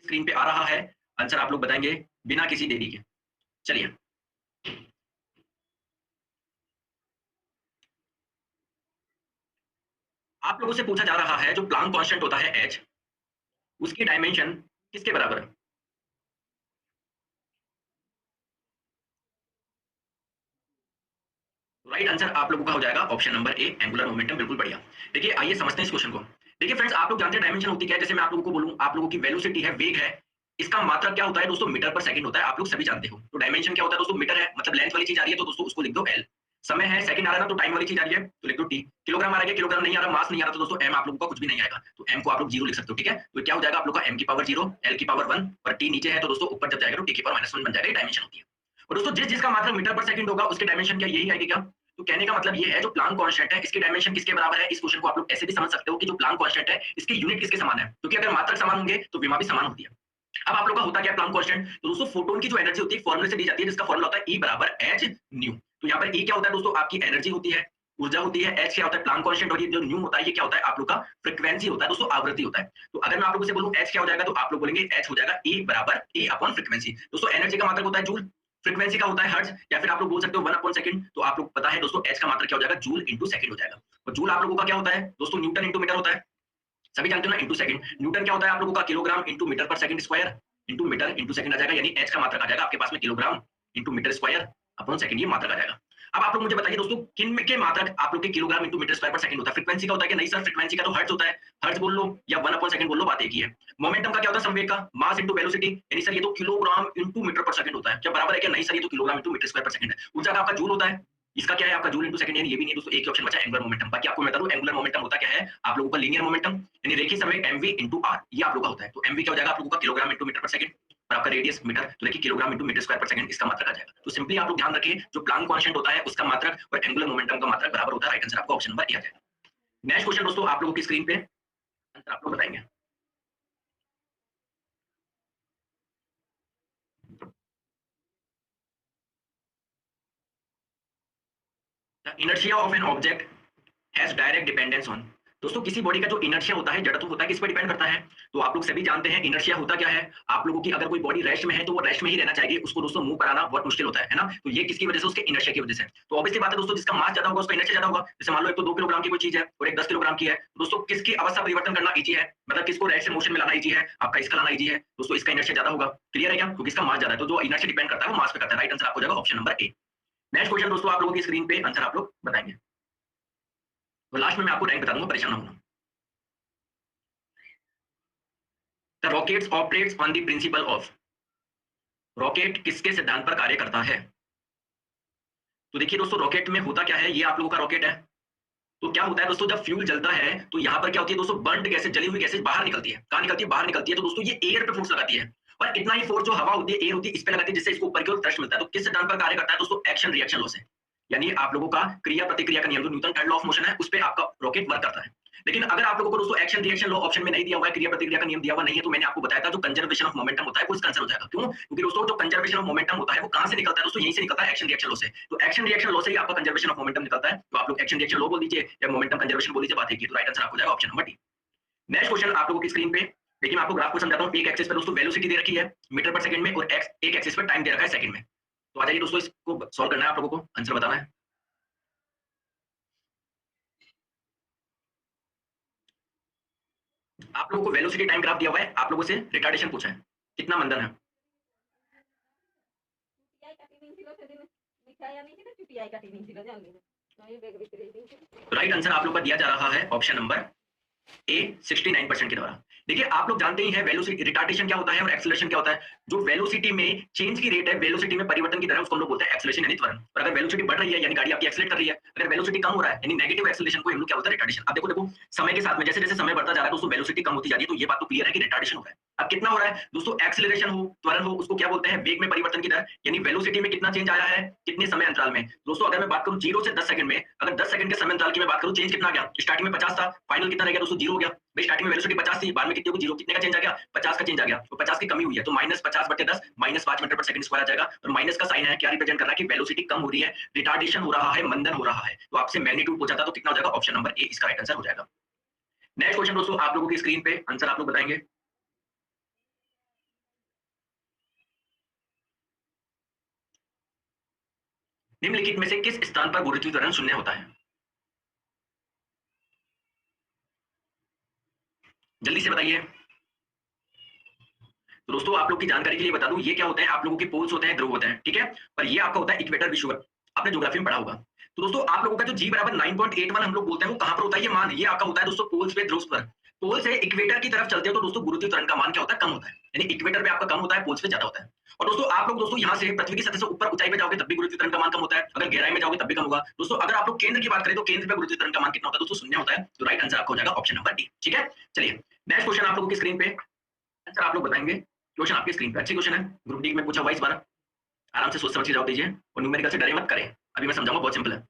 Screen पे आ रहा है, आंसर आप लोग बताएंगे बिना किसी देरी के। चलिए, आप लोगों से पूछा जा रहा है जो प्लांक कांस्टेंट होता है एच, उसकी डायमेंशन किसके बराबर है? राइट आंसर आप लोगों का हो जाएगा option number A, angular momentum. बिल्कुल बढ़िया। देखिए आइए समझते हैं इस क्वेश्चन को। देखिए फ्रेंड्स, आप लोग जानते हैं डायमेंशन होती क्या है। जैसे मैं आप लोगों को बोलूं, आप लोगों की वेलोसिटी है, वेग है, इसका मात्रक क्या होता है दोस्तों? मीटर पर सेकंड होता है। आप लोग सभी जानते हो। तो डायमेंशन क्या होता है दोस्तों? मीटर है, मतलब लेंथ वाली चीज आ रही है तो दोस्तों उसको लिख दो एल। समय है, सेकंड आ रहा है ना, तो टाइम वाली चीज आ रही है तो लिख दो टी। किलोग्राम आ रहा है, किलोग्राम नहीं आ रहा, मास नहीं आ रहा, तो दोस्तों एम आप लोगों का कुछ भी नहीं आएगा, तो एम को आप लोग जीरो लिख सकते हो। ठीक है, तो क्या हो जाएगा आप लोग का एम की पावर जीरो, एल की पावर वन, और टी नीचे है तो दोस्तों ऊपर जब जाएगा तो टी की पावर माइनस वन बन जाएगा। डायमेंशन होती है। और दोस्तों जिस जिसका मात्रक मीटर पर सेकंड होगा उसकी डायमेंशन क्या यही आएगी क्या? तो कहने का मतलब ये है जो प्लांक कांस्टेंट है इसकी डायमेंशन किसके बराबर है? इस क्वेश्चन को आप लोग ऐसे भी समझ सकते हो कि जो प्लांक कांस्टेंट है इसकी यूनिट किसके समान है, क्योंकि अगर मात्रक समान होंगे तो विमा भी समान होती है। अब आप लोग का होता क्या प्लांक कांस्टेंट? तो दोस्तों फोटोन की जो एनर्जी होती है फॉर्मूले से दी जाती है, जिसका फॉर्मूला होता है ई बराबर एच न्यू। तो यहाँ पर ई क्या होता है दोस्तों? आपकी एनर्जी होती है, ऊर्जा होती है। एच क्या होता है? Planck constant. और ये जो न्यू होता है ये क्या होता है आप लोग का? फ्रीक्वेंसी होता है दोस्तों, आवृत्ति होता है। तो अगर मैं आप लोगों से बोलूं एच क्या हो जाएगा, तो आप लोग बोलेंगे एच हो जाएगा ए बराबर ए अपॉन फ्रीक्वेंसी। दोस्तों एनर्जी का मात्रक होता है जूल, फ्रीक्वेंसी का होता है हर्ट्ज, या फिर आप लोग बोल सकते हो वन अपॉन सेकंड। तो आप लोग पता है दोस्तों एच का मात्रक क्या हो जाएगा? जूल इंटू सेकंड हो जाएगा। और जूल आप लोगों का क्या होता है दोस्तों? न्यूटन इंटू मीटर होता है। सभी जानते हो ना, इंटू सेकंड। न्यूटन क्या होता है आप लोगों का? Kilogram into metre per second square into metre into second आ जाएगा, यानी एच का मात्रक आ जाएगा आपके पास में kilogram into metre square upon second, ये मात्रक आ जाएगा। अब आप लोग मुझे बताइए दोस्तों किन में के मात्रक आप लोग के किलोग्राम इंटू मीटर स्क्वायर पर सेकंड होता है? फ्रीक्वेंसी का होता है कि नहीं सर? फ्रीक्वेंसी का तो हर्ट्ज होता है, हर्ट्ज बोल लो या वन अपॉन सेकंड बोल लो, बात एक ही है। मोमेंटम का क्या होता है? संवेग का। मास इंटू वेलोसिटी, यानी सर ये तो kilogram into metre per second होता है, क्या बराबर है क्या? नहीं सर, ये तो किलोग्राम इंटू मीटर स्क्वायर पर सेकंड है। ऊर्जा का आपका जूल होता है, इसका क्या है आपका? जूल इंटू सेकंड, यानी ये भी नहीं दोस्तों, एक ही ऑप्शन बचा एंगुलर मोमेंटम। बाकी आपको मैं बता दूं एंगुलर मोमेंटम होता क्या है आप लोगों का? लीनियर मोमेंटम, यानी रेखीय संवेग एमवी इंटू आर, ये आप लोगों का होता है। तो एमवी क्या हो जाएगा आप लोगों का? Kilogram into metre per second, और आपका रेडियस मीटर, तो देखिए किलोग्राम इंटू मीटर स्क्वायर पर सेकंड इसका मात्रक आ जाएगा। तो सिंपली आप लोग ध्यान रखिए जो प्लांक कांस्टेंट होता है उसका मात्रक और एंगुलर मोमेंटम का मात्रक बराबर होता है। राइट आंसर आपका ऑप्शन नंबर ए आ जाएगा। नेक्स्ट क्वेश्चन दोस्तों आप लोगों की स्क्रीन पे, आंसर आप लोग बताएंगे। The inertia of an object has direct dependence on. दोस्तों किसी बॉडी का जो इनर्शिया होता है, जड़त्व होता है, किस पर डिपेंड करता है? तो आप लोग सभी जानते हैं इनर्शिया होता क्या है। आप लोगों की अगर कोई बॉडी रेस्ट में है तो वो रेस्ट में ही रहना चाहिए, उसको दोस्तों मूव कराना बहुत मुश्किल होता है ना। तो ये किसकी वजह से? उसके इनर्शिया की वजह से। तो ऑब्वियसली बात है दोस्तों, जिसका मास ज्यादा होगा उसका इनर्शिया ज्यादा होगा। जैसे मान लो एक तो 2 किलोग्राम की कोई चीज है और एक 10 किलोग्राम की है, तो दोस्तों किसकी अवस्था परिवर्तन करना इजी है? मतलब किसको रेस्ट से मोशन में लाना इजी है? आपका इसका लाना इजी है दोस्तों, इसका इनर्शिया ज्यादा होगा। क्लियर है क्या? क्योंकि इसका मास ज्यादा है, तो जो इनर्शिया डिपेंड करता है वो मास पे करता है। राइट आंसर आपको जाएगा option number A. Next question दोस्तों आप लोगों की स्क्रीन पे, आंसर आप लोग बताएंगे। तो लास्ट में मैं आपको रैंक बता दूंगा, परेशान ना होना। The rockets operates on the principle of. Rocket किसके सिद्धांत पर कार्य करता है? तो देखिए दोस्तों रॉकेट में होता क्या है, ये आप लोगों का रॉकेट है। तो क्या होता है दोस्तों, जब फ्यूल जलता है तो यहाँ पर क्या होती है दोस्तों? बर्न्ड गैसेज, जली हुई गैसेज बाहर निकलती है। कहाँ निकलती है? बाहर निकलती है। तो दोस्तों ये एयर पे फोर्स लगाती है, और इतना ही फोर्स जो हवा होती है, एयर होती है, इस पे लगाती है, जिससे इसको ऊपर की ओर थ्रस्ट मिलता है। तो किस सिद्धांत पर कार्य करता है दोस्तों? एक्शन रिएक्शन लॉ से। यानी आप लोगों का क्रिया प्रतिक्रिया का नियम, जो Newton third law of motion है, उस पे आपका रॉकेट वर्क करता है। लेकिन अगर आप लोगों को दोस्तों एक्शन रिएक्शन लॉ ऑप्शन में नहीं दिया हुआ है, क्रिया प्रतिक्रिया का नियम दिया हुआ नहीं है, तो मैंने आपको बताया था जो कंजर्वेशन ऑफ मोमेंटम होता है वो इसका आंसर हो जाएगा। क्यों? क्योंकि दोस्तों जो कंजर्वेशन ऑफ मोमेंटम होता है वो कहां से निकलता है दोस्तों? यहीं से निकलता है, एक्शन रिएक्शन लॉ से। तो एक्शन रिएक्शन लॉ से ही आपका कंजर्वेशन ऑफ मोमेंटम निकलता है। तो आप लोग एक्शन रिएक्शन लॉ बोल दीजिए या मोमेंटम कंजर्वेशन बोल दीजिए, बात है की। तो राइट आंसर आपको जाएगा option number D. Next question आप लोगों की स्क्रीन पे, देखिए मैं आपको ग्राफ को समझाता हूं। एक एक्सिस पे दोस्तों वेलोसिटी दे रखी है मीटर पर सेकंड में, और एक एक्सिस पर टाइम दे रखा है सेकंड में। तो आ जाइए दोस्तों, इसको सॉल्व करना है, आप लोगों को आंसर बताना है। आप लोगों को वेलोसिटी टाइम ग्राफ दिया हुआ है, आप लोगों से रिटार्डेशन पूछा है, कितना मंदन है? राइट आंसर आप लोग का दिया जा रहा है ऑप्शन नंबर ए 69% के द्वारा। देखिए आप लोग जानते ही हैं वेलोसिटी, रिटार्डेशन क्या होता है और एक्सेलरेशन क्या होता है। जो वेलोसिटी में चेंज की रेट है, वेलोसिटी में परिवर्तन की दर है, उसको हम लोग बोलते हैं एक्सेलरेशन यानी त्वरण। और अगर वेलोसिटी बढ़ रही है यानी गाड़ी आपकी एक्सेलरेट कर रही है। अगर वेलोसिटी कम हो रहा है यानी नेगेटिव एक्सेलरेशन को हम लोग क्या बोलते हैं? रिटार्डेशन। अब देखो देखो समय के साथ में जैसे जैसे समय बढ़ता जा रहा है दोस्तों वेलोसिटी कम होती जा रही है, तो ये बात तो क्लियर है कि रिटार्डेशन हो रहा है। अब कितना हो रहा है दोस्तों? एक्सेलरेशन हो, त्वरण हो, उसको क्या बोलते हैं? वेग में परिवर्तन की दर। यानी वेलोसिटी में कितना चेंज आया है, कितने समय अंतराल में। दोस्तों अगर मैं बात करूं 0 से 10 सेकंड में, अगर 10 सेकंड के समय अंतराल की मैं बात करूं, चेंज कितना आ गया? स्टार्टिंग में 50 था, फाइनल कितना रह गया दोस्तों? 0 हो गया। भाई स्टार्टिंग में वेलोसिटी 50 थी, बाद में कितनी होगी? 0। कितने का चेंज आ गया? 50 का चेंज आ गया। तो 50 की कमी हुई है, तो -50/10 -5 मीटर पर सेकंड स्क्वायर आ जाएगा। और माइनस का साइन है, क्या रिप्रेजेंट कर रहा है कि वेलोसिटी कम हो रही है, रिटार्डेशन हो रहा है, मंदन हो रहा है। तो आपसे मैग्नीट्यूड पूछा था, तो कितना हो जाएगा? ऑप्शन नंबर ए इसका राइट आंसर हो जाएगा। नेक्स्ट क्वेश्चन दोस्तों आप लोगों की स्क्रीन पे, आंसर आप लोग बताएंगे। निम्नलिखित में से किस स्थान पर गुरुत्वीय त्वरण शून्य होता है? जल्दी से बताइए। तो दोस्तों आप लोग की जानकारी के लिए बता दूं, ये क्या होता है, आप लोगों के पोल्स होते हैं, ध्रुव होते हैं, ठीक है, और ये आपका होता है इक्वेटर विषुवत। आपने ज्योग्राफी में पढ़ा होगा। तो दोस्तों आप लोगों का जो जी बराबर 9.81 हम लोग बोलते हैं, वो कहां पर होता है ये मान? ये आपका होता है दोस्तों पोल्स पे, ध्रुव पर। पोल से इक्वेटर की तरफ चलते हो तो दोस्तों गुरुत्वीय त्वरण का मान क्या होता है? कम होता है। यानी इक्वेटर पे आपका कम होता है, पोल्स पे ज्यादा होता है। और दोस्तों आप लोग दोस्तों यहाँ से पृथ्वी की सतह से ऊपर ऊंचाई पे जाओगे तब भी गुरुत्वीय त्वरण का मान कम होता है, अगर गहराई में जाओगे तब भी कम होगा। दोस्तों अगर आप लोग केंद्र की बात करें तो केंद्र पे गुरुत्वीय त्वरण का मान कितना होता है? दोस्तों शून्य होता है। तो राइट आंसर आपका हो जाएगा ऑप्शन नंबर डी। ठीक है, चलिए नेक्स्ट क्वेश्चन आप लोगों की स्क्रीन पे, आंसर आप लोग बताएंगे। क्वेश्चन आपकी स्क्रीन पे अच्छी क्वेश्चन है, ग्रुप डी में पूछा हुआ इस बार। आराम से सोच समझ के जवाब दीजिए और न्यूमेरिकल से डरे मत करें। अभी मैं समझाऊंगा, बहुत सिंपल है।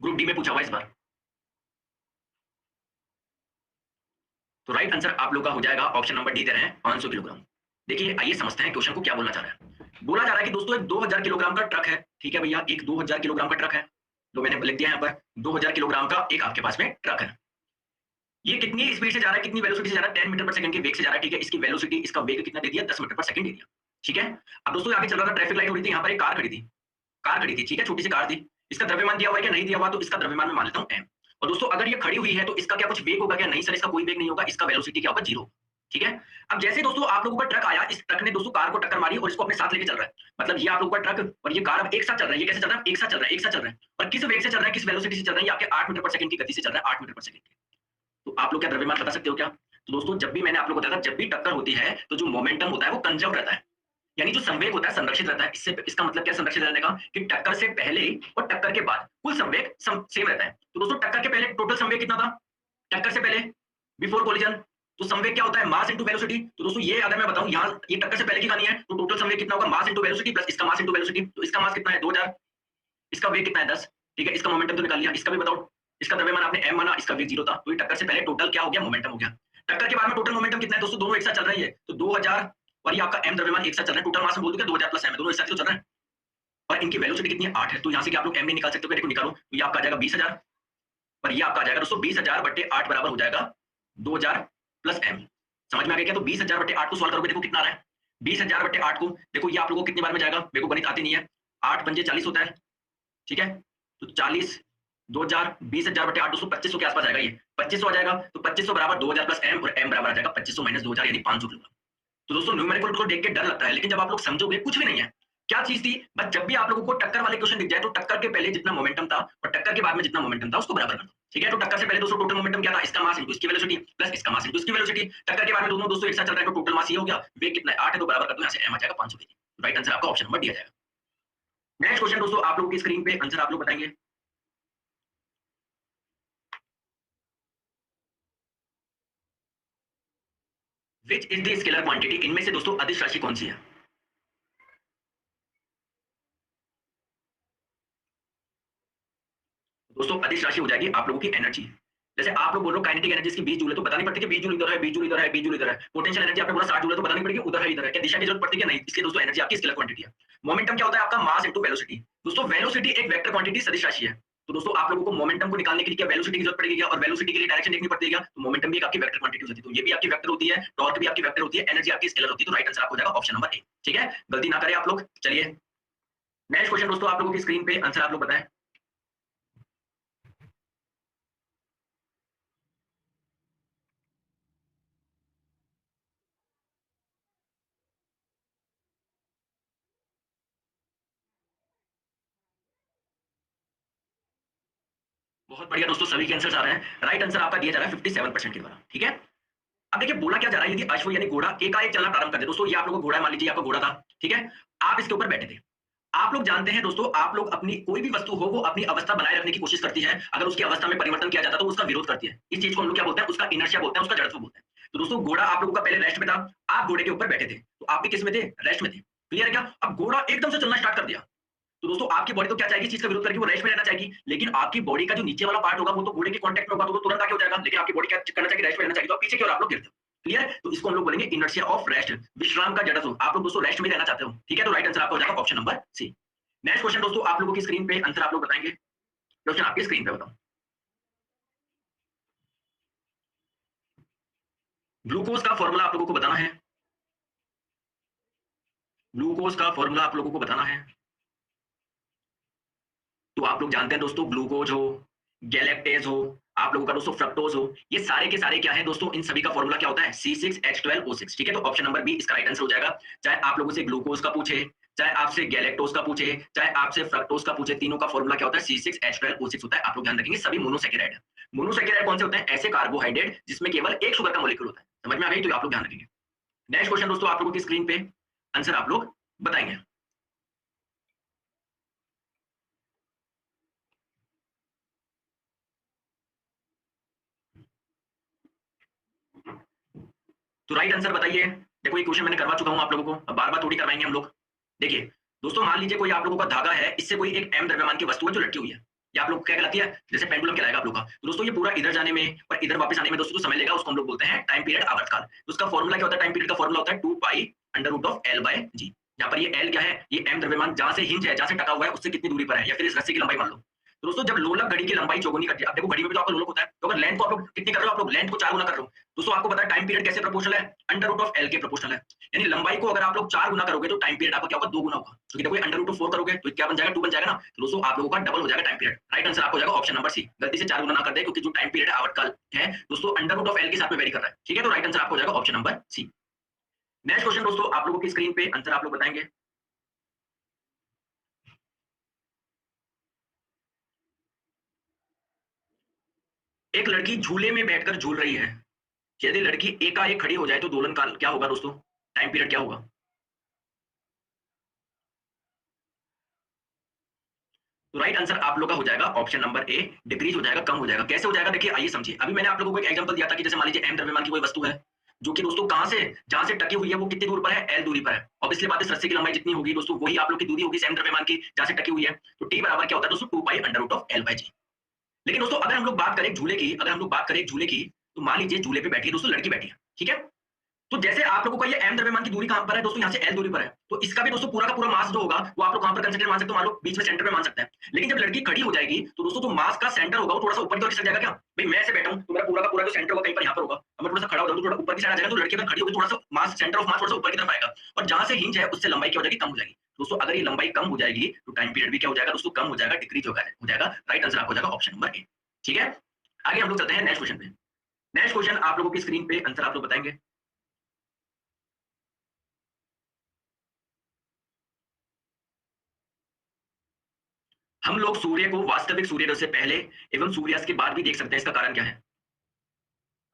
ग्रुप डी में पूछा हुआ इस बार। तो राइट आंसर आप लोग का हो जाएगा ऑप्शन नंबर डी दे रहे हैं 500 किलोग्राम। देखिए आइए समझते हैं क्वेश्चन को क्या बोलना चाह रहा है। बोला जा रहा है कि दोस्तों एक 2000 किलोग्राम का ट्रक है, ठीक है भैया, एक 2000 किलोग्राम का ट्रक है, जो मैंने लिख दिया यहाँ पर 2000 किलोग्राम का एक आपके पास में ट्रक है। ये कितनी स्पीड से जा रहा है, कितनी वेलोसिटी से जा रहा है? 10 मीटर पर सेकंड के वेग से जा रहा है, ठीक है। इसकी वेलोसिटी, इसका वेग कितना दे दिया? 10 मीटर पर सेकंड दे दिया, ठीक है। अब दोस्तों आगे चल रहा था, ट्रैफिक लाइट हो रही थी, यहाँ पर एक कार खड़ी थी, कार खड़ी थी, ठीक है, छोटी सी कार थी। इसका द्रव्यमान दिया हुआ है क्या? नहीं दिया हुआ, तो इसका द्रव्यमान मैं मान लेता हूँ m। और दोस्तों अगर ये खड़ी हुई है तो इसका क्या कुछ वेग होगा क्या? नहीं सर, इसका कोई वेग नहीं होगा, इसका वेलोसिटी क्या होगा? 0, ठीक है। अब जैसे दोस्तों आप लोगों का ट्रक आया, इस ट्रक ने दोस्तों कार को टक्कर मारी और इसको अपने साथ लेके चल रहा है। मतलब ये आप लोगों का ट्रक और ये कार अब एक साथ चल रहा है। ये कैसे चल रहा है? एक साथ चल रहा है, एक साथ चल रहा है। और किस वेग से चल रहा है, किस वेलोसिटी से चल रहा है? ये आपके 8 मीटर पर सेकंड की गति से चल रहा है, 8 मीटर पर सेकंड की। तो आप लोग क्या द्रव्यमान बता सकते हो क्या? तो दोस्तों जब भी मैंने आप लोगों को बताया था, जब भी टक्कर होती है तो जो मोमेंटम होता है वो कंजर्व रहता है, यानी जो संवेग होता है संरक्षित रहता है। इससे इसका मतलब क्या संरक्षित रहने का? कि टक्कर से पहले और टक्कर के बाद कुल संवेग सेम रहता है। तो दोस्तों टक्कर के पहले टोटल संवेग कितना था? टक्कर से पहले, बिफोर कोलिजन, तो संवेग क्या होता है? Mass into velocity. तो दोस्तों ये अगर मैं बताऊं, यहाँ ये टक्कर से पहले की कहानी है, तो टोटल संवेग कितना होगा? मास इनटू वेलोसिटी प्लस इसका मास इनटू वेलोसिटी। तो इसका मास कितना है? 2000, इसका वेग कितना है? 10, ठीक है। इसका मोमेंटम तो निकाल लिया, इसका भी बताओ। इसका द्रव्यमान आपने m माना, इसका वेग 0 था, तो ये टक्कर से पहले टोटल क्या हो गया? मोमेंटम हो गया। टक्कर के बाद में टोटल मोमेंटम कितना है दोस्तों? दोनों एक साथ चल रही है, तो 2000 और ये आपका m द्रव्यमान एक साथ चल रहा है। टोटल मास में बोल दूं 2000 प्लस m, दोनों एक साथ तो चल रहा है। और इनकी वेलोसिटी कितनी है? 8 है। तो यहाँ से कि आप लोग m नहीं निकाल सकते हो, देखो निकालो, तो ये आपका आ जाएगा 20000 और ये आपका आ जाएगा दोस्तों 20000 बटे 8 बराबर हो जाएगा 2000 प्लस m। समझ में आ गया क्या? तो 20000 बटे 8 को सॉल्व करोगे, देखो कितना आ रहा है। 20000 बटे 8 को देखो, ये आप लोगों को कितनी बार में जाएगा? मेरे को गणित आती नहीं है। 8 पंजे 40 होता है, ठीक है। तो 40, 2000, 20000 बटे 8 दोस्तों 2500 के आसपास आएगा। ये 2500 आ जाएगा, तो 2500 बराबर 2000 प्लस m, और m बराबर आ जाएगा 2500 माइनस 2000 यानी 500 किलोग्राम। तो दोस्तों न्यूमेरिकल को देख के डर लगता है, लेकिन जब आप लोग समझोगे कुछ भी नहीं है। क्या चीज थी? बस जब भी आप लोगों को टक्कर वाले क्वेश्चन दिख जाए तो टक्कर के पहले जितना मोमेंटम था और टक्कर के बाद में जितना मोमेंटम था उसको बराबर कर दो, ठीक है। तो टक्कर से पहले दोस्तों टोटल मोमेंटम क्या था? इसका मास इनटू इसकी वेलोसिटी प्लस इसका मास इनटू इसकी वेलोसिटी। टक्कर के बाद में दोनों दोस्तों एक साथ चल रहा है, तो टोटल मास ये हो गया। वेग कितना है? 8 है, तो बराबर कर दो, यहाँ से m आ जाएगा 500 केजी। राइट आंसर आपका ऑप्शन नंबर डी आ जाएगा। नेक्स्ट क्वेश्चन दोस्तों आप लोगों की स्क्रीन पे, आंसर आप लोग बताएंगे। Which is the scalar quantity? इनमें से दोस्तों अदिश राशि कौन सी है? दोस्तों अदिश राशि हो जाएगी आप लोगों की एनर्जी। जैसे आप लोग बोल रहे हो काइनेटिक एनर्जी इसकी 20 जूल है, तो बतानी पड़ती है कि 20 जूल इधर है, 20 जूल इधर है, 20 जूल इधर है। पोटेंशियल एनर्जी आपने बोला 60 जूल है, तो बतानी पड़ेगी उधर है इधर है। क्या दिशा की जरूरत पड़ती है? नहीं, इसकी दोस्तों एनर्जी आपकी स्केलर क्वांटिटी है। मोमेंटम क्या होता है आपका? Mass into velocity. दोस्तों वेलोसिटी एक वेक्टर क्वांटिटी सदिश राशि है। तो दोस्तों आप लोगों को मोमेंटम को निकालने के लिए क्या वेलोसिटी की जरूरत पड़ेगी क्या? और वेलोसिटी के लिए डायरेक्शन देखनी पड़ती है क्या? तो मोमेंटम भी एक आपकी वेक्टर क्वांटिटी होती है, तो ये भी आपकी वेक्टर होती है, टॉर्क भी आपकी वेक्टर होती है, एनर्जी आपकी स्केलर होती है। तो राइट आंसर आपको हो जाएगा ऑप्शन नंबर ए, ठीक है। गलती ना करें आप लोग। चलिए नेक्स्ट क्वेश्चन दोस्तों आप लोगों की स्क्रीन पे, आंसर आप लोग बताएं। बहुत बढ़िया दोस्तों, सभी के आंसर आ रहे हैं। राइट आंसर आपका दिया जा रहा है 57% के द्वारा, ठीक है। अब देखिए बोला क्या जा रहा है, यदि अश्व यानी घोड़ा एकाएक चलना प्रारंभ कर दे। दोस्तों ये आप लोगों को घोड़ा, मान लीजिए आपका घोड़ा था, ठीक है, आप इसके ऊपर बैठे थे। आप लोग जानते हैं दोस्तों, आप लोग अपनी कोई भी वस्तु हो वो अपनी अवस्था बनाए रखने की कोशिश करती है। अगर उसकी अवस्था में परिवर्तन किया जाता है तो उसका विरोध करती है। इस चीज को हम लोग क्या बोलते हैं? उसका इनर्शिया बोलते हैं, उसका जड़त्व बोलते हैं। तो दोस्तों घोड़ा आप लोगों का पहले रेस्ट में था, आप घोड़े के ऊपर बैठे थे, तो आप भी किस में थे? रेस्ट में थे। क्लियर है क्या? अब घोड़ा एकदम से चलना स्टार्ट कर दिया, तो दोस्तों आपकी बॉडी तो क्या चाहेगी? इस चीज का विरोध करके वो रेस्ट में रहना चाहेगी। लेकिन आपकी बॉडी का जो नीचे वाला पार्ट होगा वो तो घोड़े के कांटेक्ट में होगा, तो तुरंत आगे हो जाएगा। लेकिन आपकी बॉडी क्या करना चाहिए? रेस्ट में रहना चाहिए, तो आप पीछे की ओर आप लोग गिरते हो। क्लियर? तो इसको हम लोग बोलेंगे इनर्शिया ऑफ रेस्ट, विश्राम का जड़त्व। आप लोग दोस्तों रेस्ट में रहना चाहते हो, ठीक है। तो राइट आंसर आपका हो जाएगा option number C. Next question दोस्तों आप लोगों की स्क्रीन पे, आंसर आप लोग बताएंगे। क्वेश्चन आपकी स्क्रीन पे बताओ। ग्लूकोज का फॉर्मूला आप लोगों को बताना है, ग्लूकोज का फॉर्मूला आप लोगों को बताना है। तो आप लोग जानते हैं दोस्तों, ग्लूकोज हो, गैलेक्टेज हो, आप लोगों का दोस्तों फ्रक्टोज हो, ये सारे के सारे क्या है दोस्तों, इन सभी का फॉर्मूला क्या होता है, C6H12O6। ठीक है, तो ऑप्शन नंबर बी इसका राइट आंसर हो जाएगा। चाहे आप लोगों से ग्लूकोज का पूछे, चाहे आपसे गैलेक्टोज का पूछे, चाहे आपसे फ्रक्टोज का पूछे, तीनों का फॉर्मूला क्या होता है, C6H12O6 होता है। आप लोग ध्यान रखेंगे, सभी मोनोसैकेराइड है। मोनोसैकेराइड कौन से होते हैं, ऐसे कार्बोहाइड्रेट जिसमें केवल एक शुगर का मॉलिक्यूल होता है। समझ में आ गई, तो आप लोग ध्यान रखेंगे। नेक्स्ट क्वेश्चन दोस्तों, आप लोगों की स्क्रीन पे आंसर आप लोग बताएंगे। तो राइट आंसर बताइए। देखो ये क्वेश्चन मैंने करवा चुका हूं आप लोगों को, अब बार बार थोड़ी करवाएंगे हम लोग। देखिए दोस्तों, मान लीजिए कोई आप लोगों का धागा है, इससे कोई एक m द्रव्यमान की वस्तु है जो लटकी हुई है, ये आप लोग क्या कहलाती है, जैसे पेंडुलम कहलाएगा आप लोग का। तो दोस्तों ये पूरा इधर जाने में और इधर वापस आने में दोस्तों जो समय लेगा उसको हम लोग बोलते हैं टाइम पीरियड, आवर्तकाल। तो उसका फॉर्मूला क्या होता है, टाइम पीरियड का फॉर्मूला होता है 2 pi under root of L by G। यहाँ पर ये L क्या है, ये m द्रव्यमान जहां से हिंज है, जहां से टका हुआ है, उससे कितनी दूरी पर है, या फिर इस रस्सी की लंबाई मान लो। तो दोस्तों जब लोलक घड़ी की लंबाई चौगुनी करती है, अब देखो घड़ी में भी तो आपका लोलक होता है, तो अगर लेंथ को आप लोग कितनी कर रहे हो, आप लोग लेंथ को 4 गुना कर रहे हो। दोस्तों आपको पता है टाइम पीरियड कैसे प्रोपोर्शनल है, अंडर रूट ऑफ L के प्रोपोर्शनल है। यानी लंबाई को अगर आप लोग 4 गुना करोगे तो टाइम पीरियड आपका क्या होगा, 2 गुना होगा। क्योंकि देखो अंडर रूट ऑफ 4 करोगे तो क्या बन जाएगा, 2 बन जाएगा ना। तो दोस्तों आप लोगों का डबल हो जाएगा टाइम पीरियड। राइट आंसर आपको हो जाएगा ऑप्शन नंबर सी। गलती से 4 गुना ना कर दे, क्योंकि जो टाइम पीरियड आवर्तकाल है दोस्तों अंडर रूट ऑफ L के साथ में वेरी कर रहा है। ठीक है, तो राइट आंसर आपको हो जाएगा option number C. Next question दोस्तों, आप लोगों की स्क्रीन पे आंसर आप लोग बताएंगे। एक लड़की झूले में बैठकर झूल रही है, यदि लड़की एकाएक खड़ी हो जाए तो दोलन काल क्या होगा दोस्तों, टाइम पीरियड क्या होगा। तो राइट आंसर आप लोग का हो जाएगा ऑप्शन नंबर ए, डिक्रीज हो जाएगा, कम हो जाएगा। कैसे हो जाएगा, देखिए आइए समझिए। अभी मैंने आप लोगों को एक एग्जांपल दिया था कि जैसे मान लीजिए m द्रव्यमान की कोई वस्तु है, जो कि दोस्तों कहां से, जहां से टकी हुई है वो कितनी दूर पर है, l दूरी पर है। ऑब्वियसली बात है, रस्सी की लंबाई जितनी होगी दोस्तों वही आप लोग की दूरी होगी m द्रव्यमान की, जहां से टकी हुई है। तो t बराबर क्या होता है दोस्तों, 2 pi under root of L by G। लेकिन दोस्तों अगर हम लोग बात करें झूले की, अगर हम लोग बात करें झूले की, तो मान लीजिए झूले पे बैठी है दोस्तों लड़की बैठी है, ठीक है। तो जैसे आप लोगों का ये m द्रव्यमान की दूरी कहां पर है दोस्तों, यहाँ से l दूरी पर है, तो इसका भी दोस्तों पूरा का पूरा मास जो होगा वो आप लोग कहां पर कंसीडर मान सकते हो, मान लो बीच में सेंटर पे मान सकते हैं। लेकिन जब लड़की खड़ी हो जाएगी तो दोस्तों जो मास का सेंटर होगा वो थोड़ा सा ऊपर की ओर चल जाएगा। क्या भाई, मैं ऐसे बैठा हूं तो मेरा पूरा का पूरा जो सेंटर होगा कहीं पर यहाँ पर होगा, अब मैं थोड़ा सा खड़ा हो जाऊं तो थोड़ा ऊपर की साइड आ जाएगा। तो लड़की अगर खड़ी होगी थोड़ा सा मास, सेंटर ऑफ मास थोड़ा सा ऊपर की तरफ आएगा, और जहां से हिंज है उससे लंबाई क्या हो जाएगी, कम हो जाएगी। दोस्तों अगर ये लंबाई कम हो जाएगी तो टाइम पीरियड भी क्या हो जाएगा दोस्तों, कम हो जाएगा, डिक्रीज हो जाएगा। राइट आंसर आपको हो जाएगा ऑप्शन नंबर ए। ठीक है, आगे हम लोग चलते हैं नेक्स्ट क्वेश्चन पे। नेक्स्ट क्वेश्चन आप लोगों की स्क्रीन पे आंसर आप लोग बताएंगे। हम लोग सूर्य को वास्तविक सूर्योदय से पहले एवं सूर्यास्त के बाद भी देख सकते हैं, इसका कारण क्या है।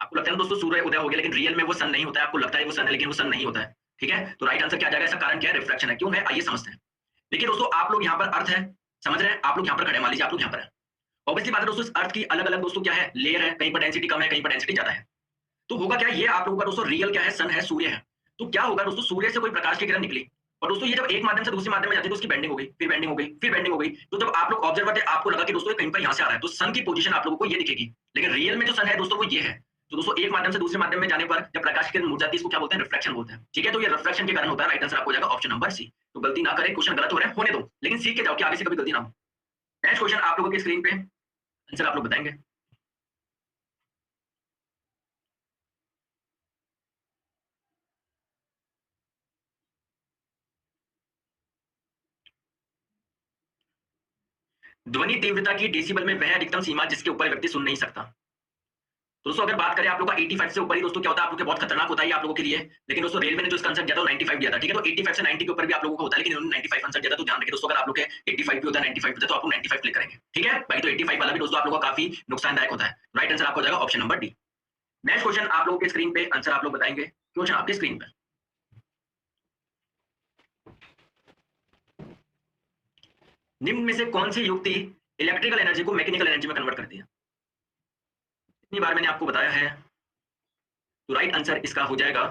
आपको लगता है ना दोस्तों सूर्य उदय हो गया, लेकिन रियल में वो सन नहीं होता है। आपको लगता है वो सन है, लेकिन वो सन नहीं होता है। ठीक है, तो राइट आंसर क्या आ जाएगा, इसका कारण क्या है, रिफ्रैक्शन है। क्यों है, आइए समझते हैं। देखिए दोस्तों, आप लोग यहाँ पर अर्थ है, समझ रहे हैं, आप लोग यहाँ पर खड़े, मान लीजिए आप लोग यहाँ पर है। ऑब्वियसली बात है दोस्तों, इस अर्थ की अलग अलग दोस्तों क्या है, लेयर है, कहीं पर डेंसिटी कम है, कहीं पर डेंसिटी ज्यादा है। तो होगा क्या, ये आप लोगों का दोस्तों रियल क्या है, सन है, सूर्य है। तो क्या होगा दोस्तों, सूर्य से कोई प्रकाश की किरण निकली, और दोस्तों ये जब एक माध्यम से दूसरे माध्यम में जाती है तो उसकी बेंडिंग हो गई, फिर बेंडिंग हो गई, फिर बेंडिंग हो गई। तो जब आप लोग ऑब्जर्वर थे, आपको लगा कि दोस्तों ये कहीं पर यहाँ से आ रहा है, तो सन की पोजीशन आप लोगों को ये दिखेगी। लेकिन रियल में जो सन है दोस्तों वो ये है। तो दोस्तों एक माध्यम से दूसरे माध्यम में जाने पर जब प्रकाश की किरण मुड़ जाती है, इसको क्या बोलते हैं, रिफ्लेक्शन बोलते हैं। ठीक है, तो ये रिफ्लेक्शन के कारण होता है। राइट आंसर आपको हो जाएगा ऑप्शन नंबर सी। तो गलती ना करें, क्वेश्चन गलत हो रहे हैं होने दो, लेकिन सीख के जाओ कि आगे से कभी गलती ना हो। नेक्स्ट क्वेश्चन आप लोगों की स्क्रीन पे आंसर आप लोग बताएंगे। ध्वनि तीव्रता की डेसिबल में वह अधिकतम सीमा जिसके ऊपर व्यक्ति सुन नहीं सकता। दोस्तों अगर बात करें आप लोग का 85 से ऊपर ही दोस्तों क्या होता है, आप लोग के बहुत खतरनाक होता है आप लोगों के लिए। लेकिन दोस्तों रेलवे ने जो इसका आंसर दिया था 95 दिया था। ठीक है, तो 85 से 90 के ऊपर भी आप लोगों को होता है, लेकिन इन्होंने 95 आंसर दिया था। तो ध्यान रखिए दोस्तों, अगर आप लोग के 85 भी होता है, 95 होता है, तो आप लोग 95 क्लिक करेंगे। ठीक है भाई, तो 85 वाला भी दोस्तों आप लोगों का काफी नुकसानदायक होता है। राइट आंसर आपको हो जाएगा option number D. Next question आप लोगों के स्क्रीन पे आंसर आप लोग बताएंगे। क्वेश्चन आपके स्क्रीन पे, निम्न में से कौन सी युक्ति इलेक्ट्रिकल एनर्जी को मैकेनिकल एनर्जी में कन्वर्ट करती है। इतनी बार मैंने आपको बताया है। तो राइट आंसर इसका हो जाएगा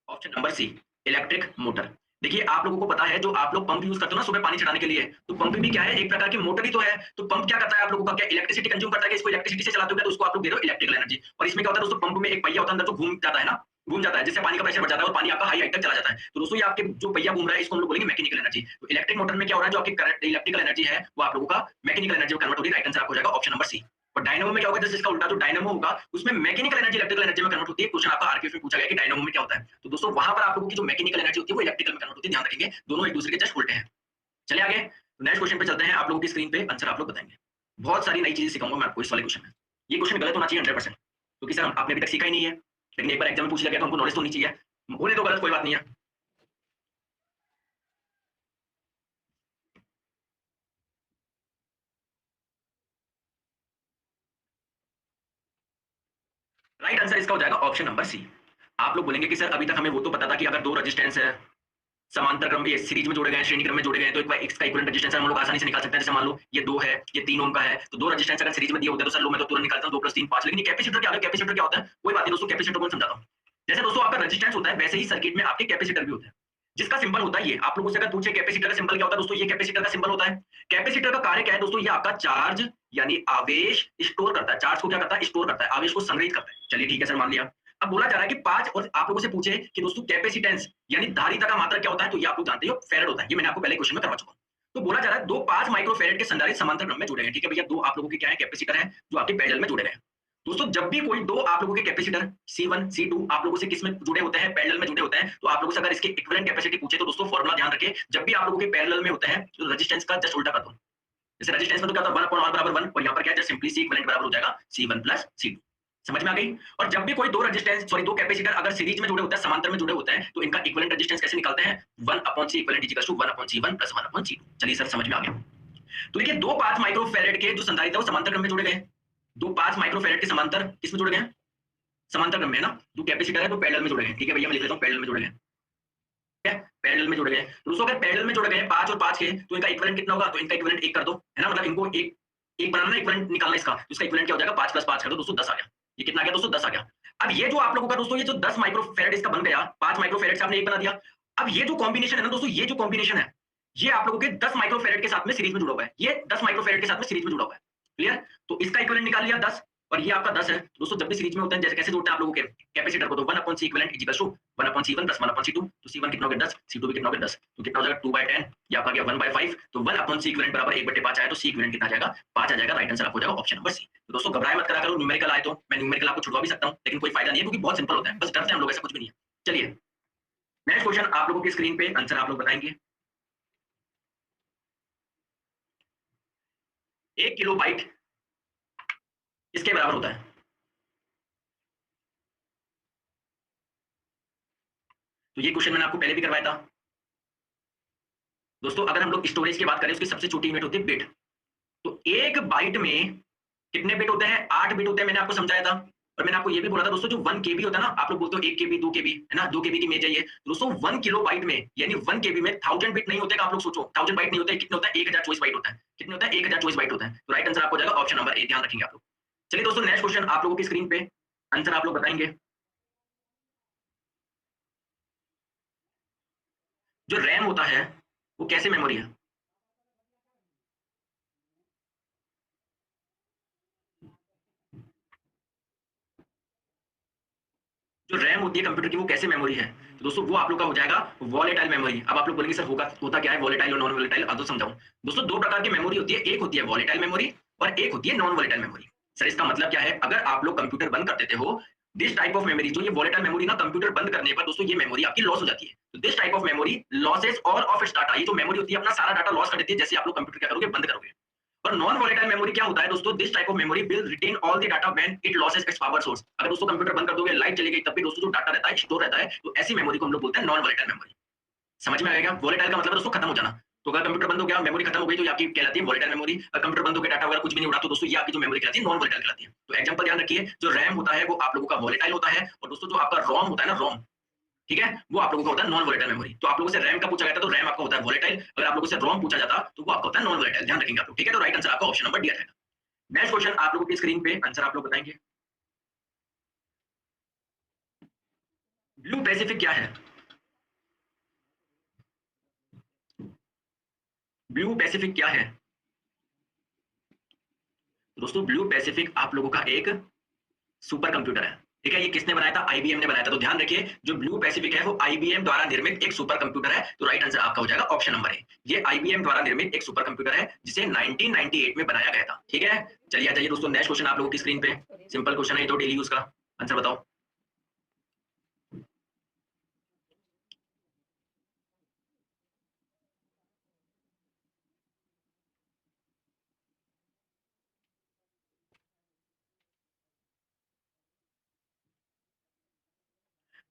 option number C, electric motor. देखिए आप लोगों को पता है, जो आप लोग पंप यूज करते हो ना सुबह पानी चढ़ाने के लिए, तो पंप भी क्या है, एक प्रकार की मोटर ही तो है। तो पंप क्या करता है, आप लोगों का क्या इलेक्ट्रिसिटी कंज्यूम करता है, कि इसको इलेक्ट्रिसिटी से चलाते हो, तो उसको आप लोग दे रहे हो इलेक्ट्रिकल एनर्जी। और इसमें क्या होता है दोस्तों, पंप में एक पहिया होता है अंदर जो घूम जाता है ना, घूम जाता है, जिससे पानी का प्रेशर बढ़ जाता है और पानी आपका हाई हाइट तक चला जाता है। तो दोस्तों ये आपके जो पहिया घूम रहा है, इसको हम लोग बोलेंगे मैकेनिकल एनर्जी। तो इलेक्ट्रिक मोटर में क्या हो रहा है, जो आपकी करंट इलेक्ट्रिकल एनर्जी है वो आप लोगों का मैकेनिकल एनर्जी में कन्वर्ट होगी। राइट आंसर आपको हो जाएगा ऑप्शन नंबर सी। और डायनामो में क्या होगा, जैसे इसका उल्टा जो डायनामो होगा उसमें मैकेनिकल एनर्जी इलेक्ट्रिकल एनर्जी में कन्वर्ट होती है। क्वेश्चन आपका आरकेएफ में पूछा गया कि डायनामो में क्या होता है, तो दोस्तों वहां पर आप लोगों की जो मैकेनिकल एनर्जी होती है वो इलेक्ट्रिकल में कन्वर्ट होती है, ध्यान रखेंगे दोनों एक दूसरे के जस्ट उल्टे हैं। चलिए आगे नेक्स्ट क्वेश्चन पे चलते हैं, आप लोगों की स्क्रीन पे आंसर आप लोग बताएंगे। बहुत सारी नई चीजें सिखाऊंगा मैं आपको इस वाले क्वेश्चन में। ये क्वेश्चन गलत होना चाहिए 100%, क्योंकि सर आपने अभी तक सीखा ही नहीं है, लेकिन एक बार एग्जाम में पूछ लिया गया तो हमको नॉलेज तो होनी चाहिए। बोले तो गलत कोई बात नहीं है। राइट आंसर इसका हो जाएगा ऑप्शन नंबर सी। आप लोग बोलेंगे कि सर अभी तक हमें वो तो पता था कि अगर दो रेजिस्टेंस है समांतर क्रम में सीरीज में जोड़े गए श्रेणी क्रम में जोड़े गए तो एक एक्स का इक्विवेलेंट रेजिस्टेंस हम लोग आसानी से निकाल सकते हैं। जैसे मान लो ये 2 है, ये 3 ओम का है, तो दो रेजिस्टेंस अगर सीरीज में दिए होते हैं तो सर लो मैं तो तुरंत निकालता हूं 2 + 3 5। लेकिन ये कैपेसिटर क्या है, कैपेसिटर क्या होता है, कोई बात नहीं दोस्तों, कैपेसिटर को मैं समझाता हूं। जैसे दोस्तों आपका रेजिस्टेंस होता है वैसे ही सर्किट में आपके कैपेसिटर भी होते हैं, जिसका सिंबल होता है ये। आप लोगों से अगर पूछे कैपेसिटर का सिंबल क्या होता है, दोस्तों ये कैपेसिटर का सिंबल होता है। कैपेसिटर का कार्य क्या है दोस्तों, ये आपका चार्ज यानी आवेश स्टोर करता है। चार्ज को क्या करता है, स्टोर करता है, आवेश को संग्रहित करता है। चलिए ठीक है सर, मान लिया। अब बोला जा रहा है कि 5, और आप लोगों से पूछे कि दोस्तों कैपेसिटेंस यानी धारिता का मात्रा क्या होता है, तो ये आप लोग जानते हो फैराड होता है, ये मैंने आपको पहले क्वेश्चन में करवा चुका हूं। तो बोला जा रहा है दो 5 माइक्रोफैराड के संधारित्र समांतर क्रम में जुड़े हैं। ठीक है भैया, दो आप लोगों के क्या है कैपेसिटर है जो आपके पैरेलल में जुड़े हैं। दोस्तों जब भी कोई दो आप लोगों के कैपेसिटर C1 C2 आप लोगों से किस में जुड़े होते हैं, पैरेलल में जुड़े होते हैं, तो आप लोगों से अगर इसके इक्विवेलेंट कैपेसिटी पूछे तो दोस्तों फॉर्मूला ध्यान रखें, जब भी आप लोगों के पैरेलल में होता है तो रेजिस्टेंस का जस्ट उल्टा कर दो। जैसे रेजिस्टेंस में तो क्या होता है 1/r बराबर 1, और यहाँ पर क्या है सिंपली सी इक्विवेलेंट बराबर हो जाएगा C1 + C2। समझ में आ गई। और जब भी कोई दो रेजिस्टेंस सॉरी दो कैपेसिटर अगर सीरीज में जुड़े होते हैं समांतर में जुड़े होते हैं तो इनका इक्विवेलेंट रेजिस्टेंस कैसे निकालते हैं, 1/C equivalent is equal to 1/C1 + 1/C2। चलिए सर समझ में आ गया। तो देखिए दो 5 माइक्रोफैराड के जो संधारित्र है वो समांतर क्रम में जुड़े गए। दो 5 माइक्रोफैराड के समांतर किसमें जुड़े गए, समांतर क्रम में है ना। जो कैपेसिटर है तो पैरेलल में जुड़े गए। ठीक है भैया, मैं लिख लेता हूं पैरेलल में जुड़े गए। ठीक है, पैरेलल में जुड़े गए। तो दोस्तों अगर पैरेलल में जुड़े गए 5 और 5 के तो इनका इक्विवेलेंट कितना होगा, तो इनका इक्विवेलेंट 1 कर दो, है ना। मतलब इनको एक एक बनाना, इक्विवेलेंट निकालना इसका, तो इसका इक्विवेलेंट क्या हो जाएगा 5 + 5 कर दो दोस्तों 10 आ गया। ये कितना आ गया दोस्तों 10 आ गया। अब ये जो आप लोगों का दोस्तों ये जो 10 माइक्रोफैराड इसका बन गया, 5 माइक्रोफैराड से आपने एक बना दिया। अब ये जो कॉम्बिनेशन है ना दोस्तों, ये जो कॉम्बिनेशन है ये आप लोगों के 10 माइक्रोफैराड के साथ में सीरीज में जुड़ा हुआ है। ये 10 माइक्रोफैराड के साथ में सीरीज में जुड़ा हुआ है। क्लियर। तो इसका इक्विवेलेंट निकाल लिया 10 और ये आपका 10 है। दोस्तों जब भी सीरीज में होते हैं जैसे कैसे जोड़ते हैं आप लोगों के कैपेसिटर को, तो 1/C equivalent is equal to 1/C1 + 1/C2। तो C1 कितना हो गया 10, C2 भी कितना हो गया 10, तो कितना हो जाएगा 2/10, ये आपका गया 1/5। तो 1/C इक्विवेलेंट बराबर 1/5 आया, तो C इक्विवेलेंट कितना आ जाएगा 5 आ जाएगा। राइट आंसर आपको हो जाएगा ऑप्शन नंबर सी। तो दोस्तों घबराए मत करा करो, न्यूमेरिकल आए तो मैं न्यूमेरिकल आपको छुड़वा भी सकता हूं, लेकिन कोई फायदा नहीं है क्योंकि बहुत सिंपल होता है, बस डरते हैं हम लोग, ऐसा कुछ भी नहीं है। चलिए नेक्स्ट क्वेश्चन आप लोगों की स्क्रीन पे आंसर आप लोग बताएंगे। 1 किलोबाइट इसके बराबर होता है। तो ये क्वेश्चन मैंने आपको पहले भी करवाया था। दोस्तों अगर हम लोग स्टोरेज की बात करें उसकी सबसे छोटी यूनिट होती है बिट। तो 1 बाइट में कितने बिट होते हैं, 8 बिट होते हैं, मैंने आपको समझाया था। और मैंने आपको ये भी बोला था दोस्तों जो 1 केबी होता है ना, आप लोग बोलते हो 1 केबी 2 केबी है ना, 2 केबी की इमेज है ये। दोस्तों 1 किलोबाइट में यानी 1 केबी में 1000 बिट नहीं होते। आप लोग सोचो 1000 बाइट नहीं होते, कितने होता है 1024 बाइट होता है। कितने होता है 1024 बाइट होता है। तो राइट आंसर आपको हो जाएगा ऑप्शन नंबर ए, ध्यान रखेंगे आप लोग। चलिए दोस्तों नेक्स्ट क्वेश्चन आप लोगों की स्क्रीन पे आंसर आप लोग बताएंगे। जो रैम होता है वो कैसे मेमोरी है, जो रैम होती है कंप्यूटर की वो कैसे मेमोरी है, तो दोस्तों वो आप लोग का हो जाएगा वॉलेटाइल मेमोरी। अब आप लोग बोलेंगे सर होता क्या है वॉलेटाइल और नॉन वॉलेटाइल, अब तो समझाऊं। दोस्तों दो प्रकार की मेमोरी होती है, एक होती है वॉलेटाइल मेमोरी और एक होती है नॉन वॉलेटाइल मेमोरी। सर इसका मतलब क्या है, अगर आप लोग कंप्यूटर बंद कर देते हो, दिस टाइप ऑफ मेमोरी जो ये वॉलेटाइल मेमोरी ना कंप्यूटर बंद करने पर दोस्तों ये मेमोरी आपकी लॉस हो जाती है। तो this type of memory losses all of its data, ये जो मेमोरी होती है अपना सारा डाटा लॉस कर देती है जैसे आप लोग कंप्यूटर क्या करोगे बंद करोगे। और नॉन वोलेटाइल मेमोरी क्या होता है दोस्तों, this type of memory will retain all the data when it loses its power source. अगर दोस्तों कंप्यूटर बंद कर दोगे, लाइट चली गई, तब भी दोस्तों जो डाटा रहता है स्टोर रहता है, तो ऐसी मेमोरी को हम लोग बोलते हैं नॉन वोलेटाइल मेमोरी। समझ में आएगा। वोलेटाइल का मतलब दोस्तों खत्म हो जाना। तो अगर कंप्यूटर बंद हो गया, मेमोरी खत्म हो गई, तो ये आपकी कहलाती है वोलेटाइल मेमोरी। अगर कंप्यूटर बंद हो गया, डाटा वगैरह कुछ भी नहीं उड़ा, तो दोस्तों ये आपकी जो मेमोरी कहलाती है नॉन वोलेटाइल कहलाती है। तो एग्जांपल ध्यान रखिए, जो रैम होता है वो आप लोगों का वोलेटाइल होता है, और दोस्तों जो आपका रोम होता है ना, रोम, ठीक है, वो आप लोगों का होता है नॉन वोलेटाइल मेमोरी। तो आप लोगों से रैम का पूछा जाता है तो रैम आपका होता है वोलेटाइल, अगर आप लोगों से रोम पूछा जाता तो वो आपका होता है नॉन वोलेटाइल, ध्यान रखेंगे आप लोग, ठीक है। तो राइट आंसर आपका ऑप्शन नंबर डी आ जाएगा। नेक्स्ट क्वेश्चन आप लोगों की स्क्रीन पे आंसर आप लोग बताएंगे। ब्लू पैसिफिक क्या है, ब्लू पैसिफिक क्या है दोस्तों, ब्लू पैसिफिक आप लोगों का एक सुपर कंप्यूटर है। ठीक है, ये किसने बनाया था? आईबीएम ने बनाया था। तो ध्यान रखिए, जो ब्लू पैसिफिक है वो आईबीएम द्वारा निर्मित एक सुपर कंप्यूटर है। तो राइट आंसर आपका हो जाएगा ऑप्शन नंबर ए। ये आईबीएम द्वारा निर्मित एक सुपर कंप्यूटर है जिसे 1998 में बनाया गया था। ठीक है, चलिए आ जाइए दोस्तों, नेक्स्ट क्वेश्चन आप लोगों की स्क्रीन पे। सिंपल क्वेश्चन है ये तो, डेली यूज का। आंसर बताओ।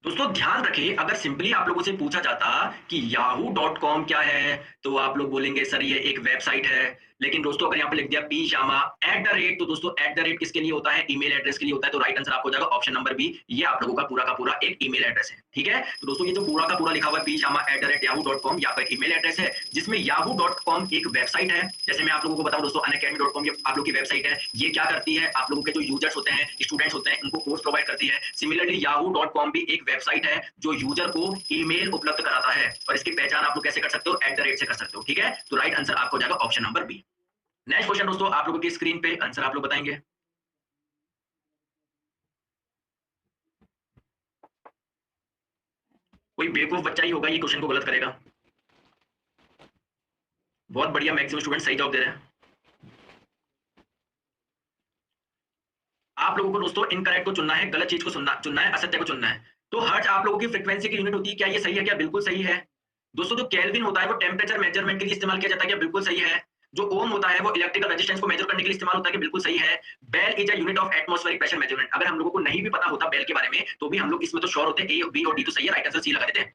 दोस्तों ध्यान रखिए, अगर सिंपली आप लोगों से पूछा जाता कि yahoo.com क्या है, तो आप लोग बोलेंगे सर ये एक वेबसाइट है। लेकिन दोस्तों अगर यहाँ पे लिख दिया P Shyama at the rate, तो दोस्तों एट द रेट किसके लिए होता है? ईमेल एड्रेस के लिए होता है। तो राइट आंसर आपको हो जाएगा ऑप्शन नंबर बी। ये आप लोगों का पूरा एक ईमेल एड्रेस है। ठीक है, तो दोस्तों ये जो पूरा का पूरा लिखा हुआ है P Shyama at the rate याहू.com, ये आपका ईमेल एड्रेस है, जिसमें याहू.com एक वेबसाइट है। जैसे मैं आप लोगों को बताऊं दोस्तों, अनअकैडमी.com ये आप लोग की वेबसाइट है। ये क्या करती है? आप लोगों के जो यूजर्स होते हैं, स्टूडेंट्स होते हैं, उनको कोर्स प्रोवाइड करती है। सिमिलरली याहू.com भी एक वेबसाइट है जो यूजर को ईमेल उपलब्ध कराता है। और इसकी पहचान आप लोग कैसे कर सकते हो? एट द रेट से कर सकते हो। ठीक है, तो राइट आंसर आपको हो जाएगा option number B. Next question दोस्तों, आप लोगों की स्क्रीन पे आंसर आप लोग बताएंगे। कोई बेवकूफ बच्चा ही होगा ये क्वेश्चन को गलत करेगा। बहुत बढ़िया, मैक्सिमम स्टूडेंट सही जवाब दे रहे हैं। आप लोगों को दोस्तों इनकरेक्ट को चुनना है, गलत चीज को चुनना है, असत्य को चुनना है। तो हर्ट्ज आप लोगों की फ्रीक्वेंसी की यूनिट होती है, क्या ये सही है? क्या बिल्कुल सही है? दोस्तों जो केल्विन होता है वो टेम्परेचर मेजरमेंट के लिए इस्तेमाल किया जाता है, क्या बिल्कुल सही है? जो ओम होता है वो इलेक्ट्रिकल रेजिस्टेंस को मेजर करने के लिए इस्तेमाल होता है, कि बिल्कुल सही है? Bel is a unit of atmospheric pressure measurement. अगर हम लोगों को नहीं भी पता होता बेल के बारे में, तो भी हम लोग इसमें तो श्योर होते हैं ए बी और डी तो सही है, राइट आंसर सी लगा देते हैं।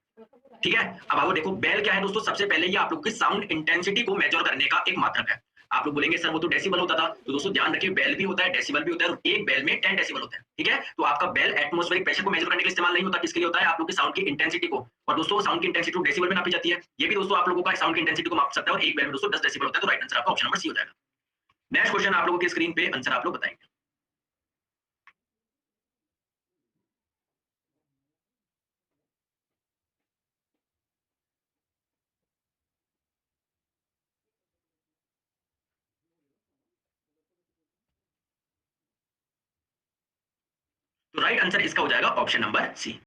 ठीक है, अब आओ देखो बेल क्या है दोस्तों। सबसे पहले ये आप लोगों की साउंड इंटेंसिटी को मेजर करने का एक मात्रक है। आप लोग बोलेंगे सर वो तो डेसिबल होता था। तो दोस्तों ध्यान रखिए, बेल भी होता है, डेसिबल भी होता है, और एक बेल में 10 डेसिबल होते हैं। ठीक है, तो आपका बेल एटमॉस्फेरिक प्रेशर को मेजर करने के लिए इस्तेमाल नहीं होता, किसके लिए होता है? आप लोग की साउंड की इंटेंसिटी को। और दोस्तों साउंड की इंटेंसिटी डेसिबल में नापी जाती है। ये भी दोस्तों आप लोगों का साउंड की इंटेंसिटी को माप सकता है, और एक बेल में दोस्तों 10 डेसिबल होता है। तो राइट आंसर आपका ऑप्शन नंबर सी हो जाएगा। नेक्स्ट क्वेश्चन आप लोगों की स्क्रीन पे आंसर आप लोग बताएंगे। तो राइट आंसर इसका हो जाएगा ऑप्शन नंबर सी।